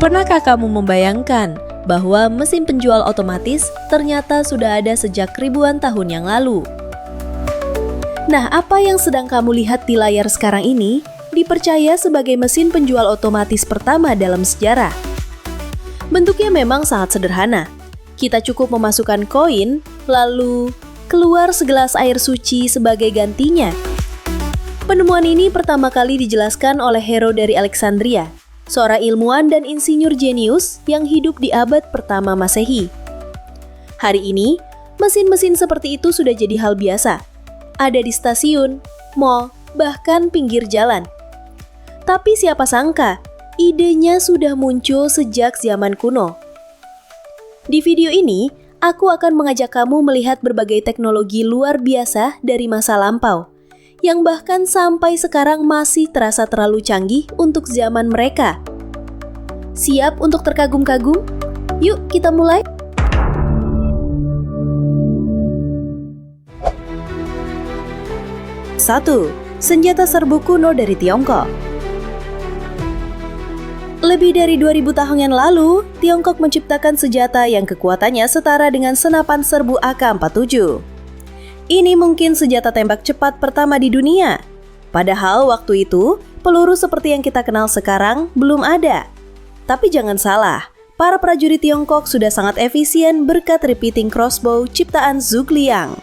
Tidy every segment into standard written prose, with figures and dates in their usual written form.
Pernahkah kamu membayangkan bahwa mesin penjual otomatis ternyata sudah ada sejak ribuan tahun yang lalu? Nah, apa yang sedang kamu lihat di layar sekarang ini dipercaya sebagai mesin penjual otomatis pertama dalam sejarah. Bentuknya memang sangat sederhana. Kita cukup memasukkan koin, lalu keluar segelas air suci sebagai gantinya. Penemuan ini pertama kali dijelaskan oleh Hero dari Alexandria, seorang ilmuwan dan insinyur jenius yang hidup di abad pertama Masehi. Hari ini, mesin-mesin seperti itu sudah jadi hal biasa. Ada di stasiun, mall, bahkan pinggir jalan. Tapi siapa sangka, idenya sudah muncul sejak zaman kuno. Di video ini, aku akan mengajak kamu melihat berbagai teknologi luar biasa dari masa lampau, yang bahkan sampai sekarang masih terasa terlalu canggih untuk zaman mereka. Siap untuk terkagum-kagum? Yuk kita mulai! Satu, senjata serbu kuno dari Tiongkok. Lebih dari 2000 tahun yang lalu, Tiongkok menciptakan senjata yang kekuatannya setara dengan senapan serbu AK-47. Ini mungkin senjata tembak cepat pertama di dunia. Padahal waktu itu, peluru seperti yang kita kenal sekarang belum ada. Tapi jangan salah, para prajurit Tiongkok sudah sangat efisien berkat repeating crossbow ciptaan Zhuge Liang.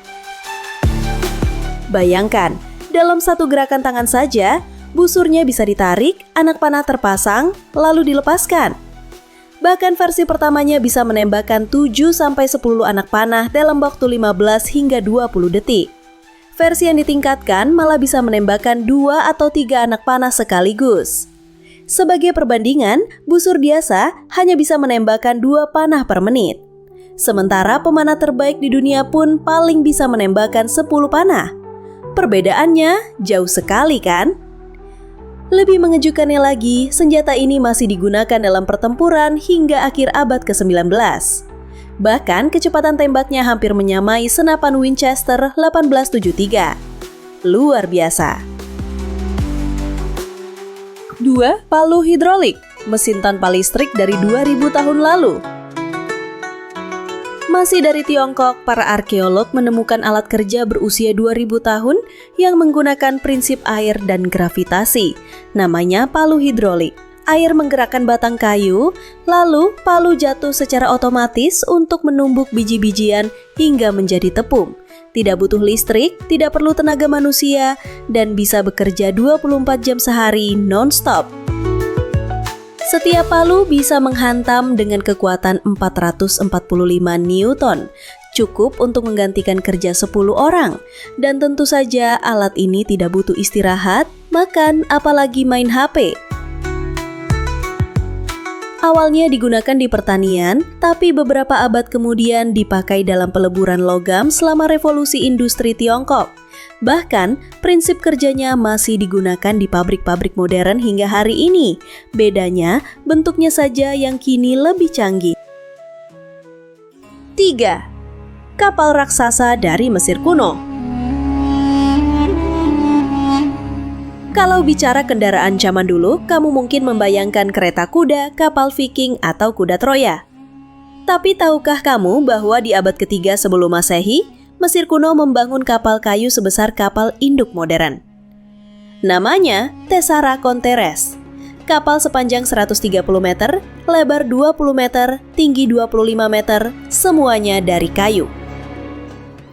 Bayangkan, dalam satu gerakan tangan saja, busurnya bisa ditarik, anak panah terpasang, lalu dilepaskan. Bahkan versi pertamanya bisa menembakkan 7-10 anak panah dalam waktu 15 hingga 20 detik. Versi yang ditingkatkan malah bisa menembakkan 2 atau 3 anak panah sekaligus. Sebagai perbandingan, busur biasa hanya bisa menembakkan 2 panah per menit. Sementara pemanah terbaik di dunia pun paling bisa menembakkan 10 panah. Perbedaannya jauh sekali kan? Lebih mengejutkannya lagi, senjata ini masih digunakan dalam pertempuran hingga akhir abad ke-19. Bahkan kecepatan tembaknya hampir menyamai senapan Winchester 1873. Luar biasa. 2. Palu hidrolik, mesin tanpa listrik dari 2000 tahun lalu. Masih dari Tiongkok, para arkeolog menemukan alat kerja berusia 2000 tahun yang menggunakan prinsip air dan gravitasi. Namanya palu hidrolik. Air menggerakkan batang kayu, lalu palu jatuh secara otomatis untuk menumbuk biji-bijian hingga menjadi tepung. Tidak butuh listrik, tidak perlu tenaga manusia, dan bisa bekerja 24 jam sehari non-stop. Setiap palu bisa menghantam dengan kekuatan 445 Newton, cukup untuk menggantikan kerja 10 orang. Dan tentu saja alat ini tidak butuh istirahat, makan, apalagi main HP. Awalnya digunakan di pertanian, tapi beberapa abad kemudian dipakai dalam peleburan logam selama revolusi industri Tiongkok. Bahkan, prinsip kerjanya masih digunakan di pabrik-pabrik modern hingga hari ini. Bedanya, bentuknya saja yang kini lebih canggih. 3. Kapal raksasa dari Mesir kuno. Kalau bicara kendaraan zaman dulu, kamu mungkin membayangkan kereta kuda, kapal Viking, atau kuda Troya. Tapi tahukah kamu bahwa di abad ketiga sebelum Masehi, Mesir kuno membangun kapal kayu sebesar kapal induk modern. Namanya Tessaracon Teres. Kapal sepanjang 130 meter, lebar 20 meter, tinggi 25 meter, semuanya dari kayu.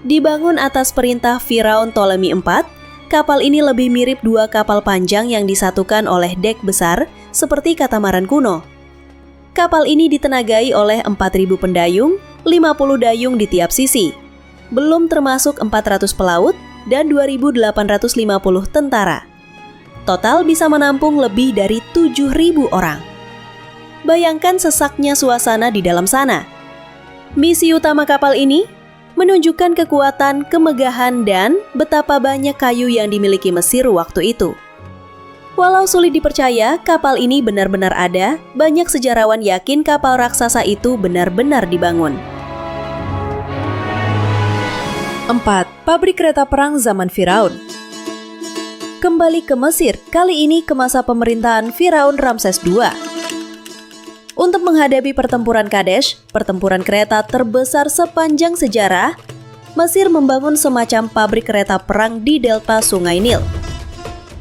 Dibangun atas perintah Firaun Ptolemy IV, kapal ini lebih mirip 2 kapal panjang yang disatukan oleh dek besar seperti katamaran kuno. Kapal ini ditenagai oleh 4.000 pendayung, 50 dayung di tiap sisi. Belum termasuk 400 pelaut dan 2.850 tentara. Total bisa menampung lebih dari 7.000 orang. Bayangkan sesaknya suasana di dalam sana. Misi utama kapal ini menunjukkan kekuatan, kemegahan, dan betapa banyak kayu yang dimiliki Mesir waktu itu. Walau sulit dipercaya kapal ini benar-benar ada, banyak sejarawan yakin kapal raksasa itu benar-benar dibangun. 4. Pabrik kereta perang zaman Firaun. Kembali ke Mesir, kali ini ke masa pemerintahan Firaun Ramses II. Untuk menghadapi pertempuran Kadesh, pertempuran kereta terbesar sepanjang sejarah, Mesir membangun semacam pabrik kereta perang di delta Sungai Nil.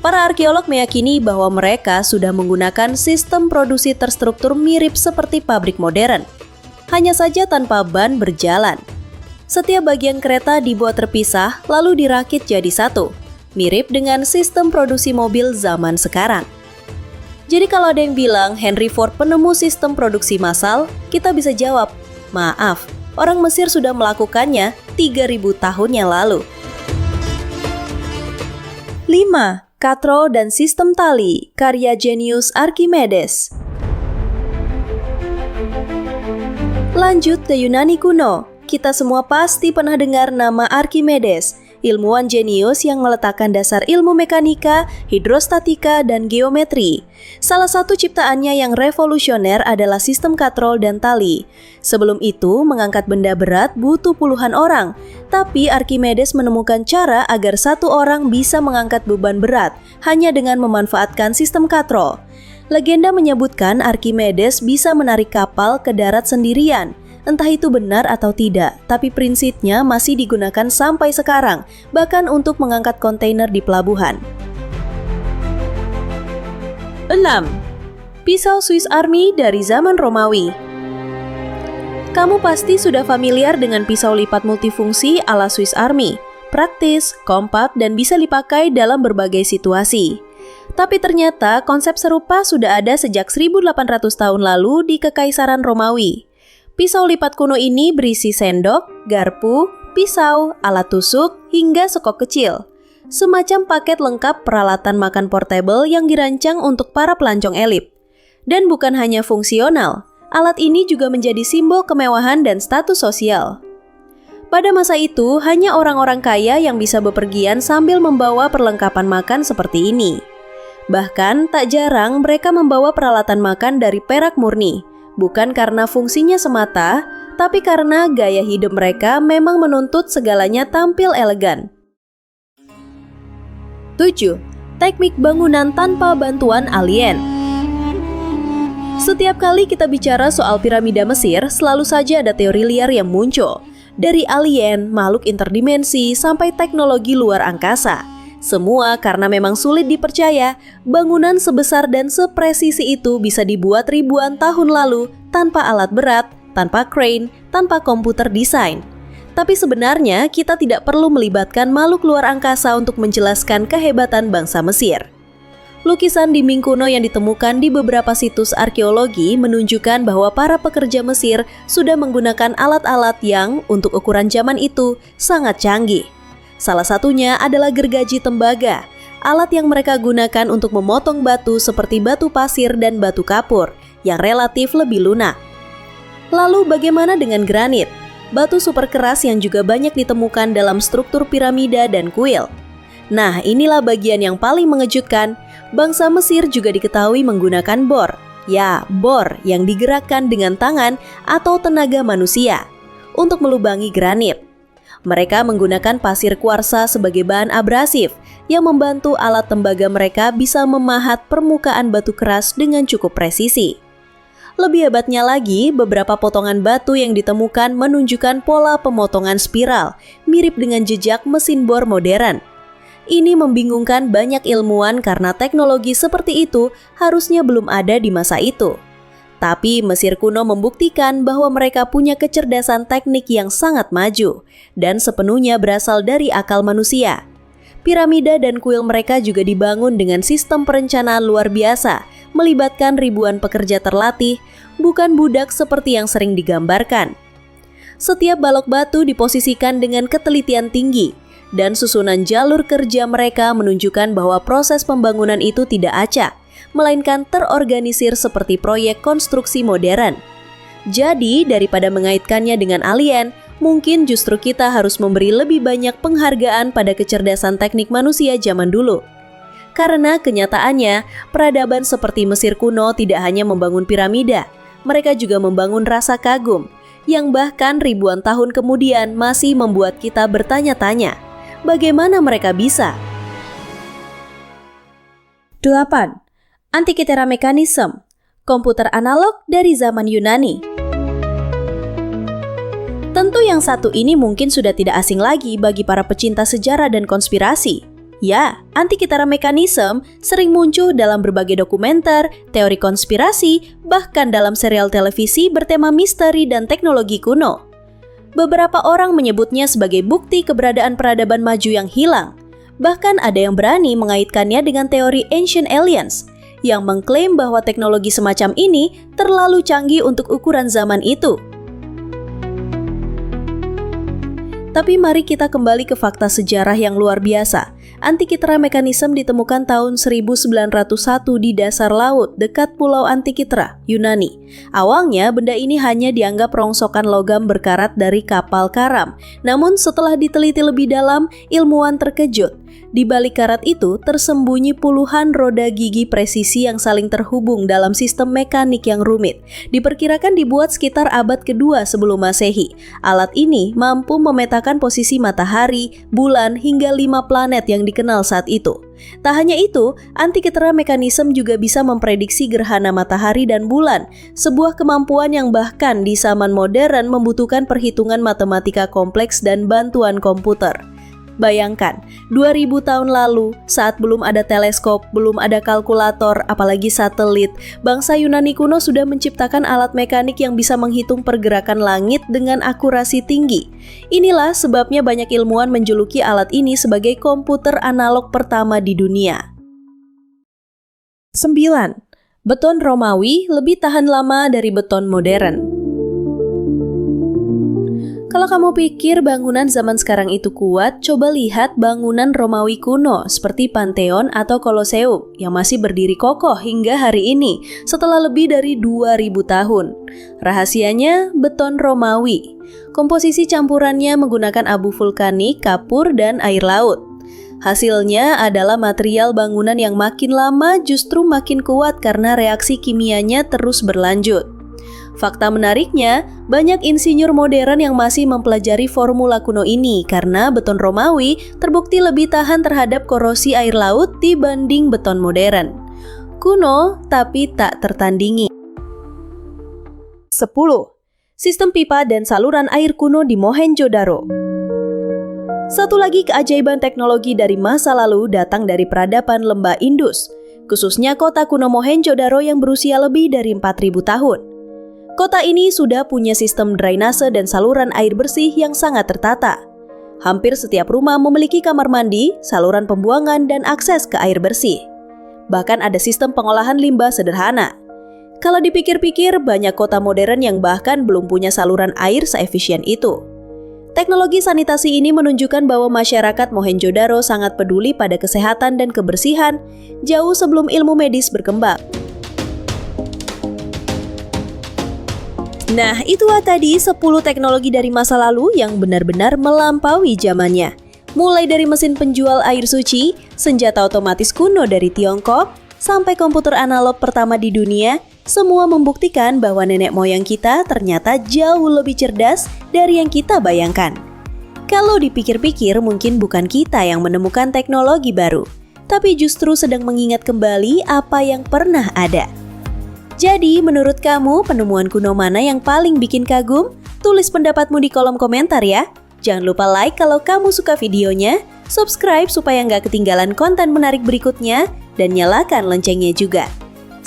Para arkeolog meyakini bahwa mereka sudah menggunakan sistem produksi terstruktur mirip seperti pabrik modern, hanya saja tanpa ban berjalan. Setiap bagian kereta dibuat terpisah lalu dirakit jadi satu, mirip dengan sistem produksi mobil zaman sekarang. Jadi kalau ada yang bilang Henry Ford penemu sistem produksi massal, kita bisa jawab, maaf, orang Mesir sudah melakukannya 3.000 tahun yang lalu. 5. Katro dan sistem tali, karya jenius Archimedes. Lanjut ke Yunani kuno, kita semua pasti pernah dengar nama Archimedes, ilmuwan jenius yang meletakkan dasar ilmu mekanika, hidrostatika, dan geometri. Salah satu ciptaannya yang revolusioner adalah sistem katrol dan tali. Sebelum itu, mengangkat benda berat butuh puluhan orang, tapi Archimedes menemukan cara agar satu orang bisa mengangkat beban berat hanya dengan memanfaatkan sistem katrol. Legenda menyebutkan Archimedes bisa menarik kapal ke darat sendirian. Entah itu benar atau tidak, tapi prinsipnya masih digunakan sampai sekarang, bahkan untuk mengangkat kontainer di pelabuhan. 6. Pisau Swiss Army dari zaman Romawi. Kamu pasti sudah familiar dengan pisau lipat multifungsi ala Swiss Army, praktis, kompak, dan bisa dipakai dalam berbagai situasi. Tapi ternyata konsep serupa sudah ada sejak 1800 tahun lalu di Kekaisaran Romawi. Pisau lipat kuno ini berisi sendok, garpu, pisau, alat tusuk, hingga sekop kecil. Semacam paket lengkap peralatan makan portable yang dirancang untuk para pelancong elit. Dan bukan hanya fungsional, alat ini juga menjadi simbol kemewahan dan status sosial. Pada masa itu, hanya orang-orang kaya yang bisa bepergian sambil membawa perlengkapan makan seperti ini. Bahkan, tak jarang mereka membawa peralatan makan dari perak murni. Bukan karena fungsinya semata, tapi karena gaya hidup mereka memang menuntut segalanya tampil elegan. 7. Teknik bangunan tanpa bantuan alien. Setiap kali kita bicara soal piramida Mesir, selalu saja ada teori liar yang muncul. Dari alien, makhluk interdimensi, sampai teknologi luar angkasa. Semua karena memang sulit dipercaya, bangunan sebesar dan sepresisi itu bisa dibuat ribuan tahun lalu tanpa alat berat, tanpa crane, tanpa komputer desain. Tapi sebenarnya kita tidak perlu melibatkan makhluk luar angkasa untuk menjelaskan kehebatan bangsa Mesir. Lukisan dinding kuno yang ditemukan di beberapa situs arkeologi menunjukkan bahwa para pekerja Mesir sudah menggunakan alat-alat yang, untuk ukuran zaman itu, sangat canggih. Salah satunya adalah gergaji tembaga, alat yang mereka gunakan untuk memotong batu seperti batu pasir dan batu kapur, yang relatif lebih lunak. Lalu bagaimana dengan granit? Batu super keras yang juga banyak ditemukan dalam struktur piramida dan kuil. Nah, inilah bagian yang paling mengejutkan. Bangsa Mesir juga diketahui menggunakan bor. Ya, bor yang digerakkan dengan tangan atau tenaga manusia untuk melubangi granit. Mereka menggunakan pasir kuarsa sebagai bahan abrasif yang membantu alat tembaga mereka bisa memahat permukaan batu keras dengan cukup presisi. Lebih hebatnya lagi, beberapa potongan batu yang ditemukan menunjukkan pola pemotongan spiral, mirip dengan jejak mesin bor modern. Ini membingungkan banyak ilmuwan karena teknologi seperti itu harusnya belum ada di masa itu. Tapi Mesir kuno membuktikan bahwa mereka punya kecerdasan teknik yang sangat maju dan sepenuhnya berasal dari akal manusia. Piramida dan kuil mereka juga dibangun dengan sistem perencanaan luar biasa, melibatkan ribuan pekerja terlatih, bukan budak seperti yang sering digambarkan. Setiap balok batu diposisikan dengan ketelitian tinggi, dan susunan jalur kerja mereka menunjukkan bahwa proses pembangunan itu tidak acak, melainkan terorganisir seperti proyek konstruksi modern. Jadi, daripada mengaitkannya dengan alien, mungkin justru kita harus memberi lebih banyak penghargaan pada kecerdasan teknik manusia zaman dulu. Karena kenyataannya, peradaban seperti Mesir kuno tidak hanya membangun piramida, mereka juga membangun rasa kagum, yang bahkan ribuan tahun kemudian masih membuat kita bertanya-tanya, bagaimana mereka bisa? 8. Antikythera Mechanism, komputer analog dari zaman Yunani. Tentu yang satu ini mungkin sudah tidak asing lagi bagi para pecinta sejarah dan konspirasi. Ya, Antikythera mechanism sering muncul dalam berbagai dokumenter, teori konspirasi, bahkan dalam serial televisi bertema misteri dan teknologi kuno. Beberapa orang menyebutnya sebagai bukti keberadaan peradaban maju yang hilang. Bahkan ada yang berani mengaitkannya dengan teori Ancient Aliens, yang mengklaim bahwa teknologi semacam ini terlalu canggih untuk ukuran zaman itu. Tapi mari kita kembali ke fakta sejarah yang luar biasa. Antikythera mechanism ditemukan tahun 1901 di dasar laut dekat Pulau Antikythera, Yunani. Awalnya benda ini hanya dianggap rongsokan logam berkarat dari kapal karam. Namun setelah diteliti lebih dalam, ilmuwan terkejut. Di balik karat itu tersembunyi puluhan roda gigi presisi yang saling terhubung dalam sistem mekanik yang rumit. Diperkirakan dibuat sekitar abad kedua sebelum Masehi. Alat ini mampu memetakan posisi matahari, bulan, hingga 5 planet yang dikenal saat itu. Tak hanya itu, Antikythera mechanism juga bisa memprediksi gerhana matahari dan bulan, sebuah kemampuan yang bahkan di zaman modern membutuhkan perhitungan matematika kompleks dan bantuan komputer. Bayangkan, 2000 tahun lalu, saat belum ada teleskop, belum ada kalkulator, apalagi satelit, bangsa Yunani kuno sudah menciptakan alat mekanik yang bisa menghitung pergerakan langit dengan akurasi tinggi. Inilah sebabnya banyak ilmuwan menjuluki alat ini sebagai komputer analog pertama di dunia. 9. Beton Romawi lebih tahan lama dari beton modern. Kalau kamu pikir bangunan zaman sekarang itu kuat, coba lihat bangunan Romawi kuno seperti Pantheon atau Colosseum yang masih berdiri kokoh hingga hari ini setelah lebih dari 2000 tahun. Rahasianya beton Romawi. Komposisi campurannya menggunakan abu vulkanik, kapur, dan air laut. Hasilnya adalah material bangunan yang makin lama justru makin kuat karena reaksi kimianya terus berlanjut. Fakta menariknya, banyak insinyur modern yang masih mempelajari formula kuno ini karena beton Romawi terbukti lebih tahan terhadap korosi air laut dibanding beton modern. Kuno tapi tak tertandingi. 10. Sistem pipa dan saluran air kuno di Mohenjo-daro. Satu lagi keajaiban teknologi dari masa lalu datang dari peradaban lembah Indus, khususnya kota kuno Mohenjo-daro yang berusia lebih dari 4000 tahun. Kota ini sudah punya sistem drainase dan saluran air bersih yang sangat tertata. Hampir setiap rumah memiliki kamar mandi, saluran pembuangan, dan akses ke air bersih. Bahkan ada sistem pengolahan limbah sederhana. Kalau dipikir-pikir, banyak kota modern yang bahkan belum punya saluran air seefisien itu. Teknologi sanitasi ini menunjukkan bahwa masyarakat Mohenjo-daro sangat peduli pada kesehatan dan kebersihan jauh sebelum ilmu medis berkembang. Nah, itulah tadi 10 teknologi dari masa lalu yang benar-benar melampaui zamannya. Mulai dari mesin penjual air suci, senjata otomatis kuno dari Tiongkok, sampai komputer analog pertama di dunia, semua membuktikan bahwa nenek moyang kita ternyata jauh lebih cerdas dari yang kita bayangkan. Kalau dipikir-pikir, mungkin bukan kita yang menemukan teknologi baru, tapi justru sedang mengingat kembali apa yang pernah ada. Jadi, menurut kamu, penemuan kuno mana yang paling bikin kagum? Tulis pendapatmu di kolom komentar ya. Jangan lupa like kalau kamu suka videonya, subscribe supaya nggak ketinggalan konten menarik berikutnya, dan nyalakan loncengnya juga.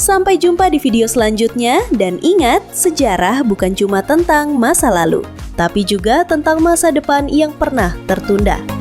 Sampai jumpa di video selanjutnya, dan ingat, sejarah bukan cuma tentang masa lalu, tapi juga tentang masa depan yang pernah tertunda.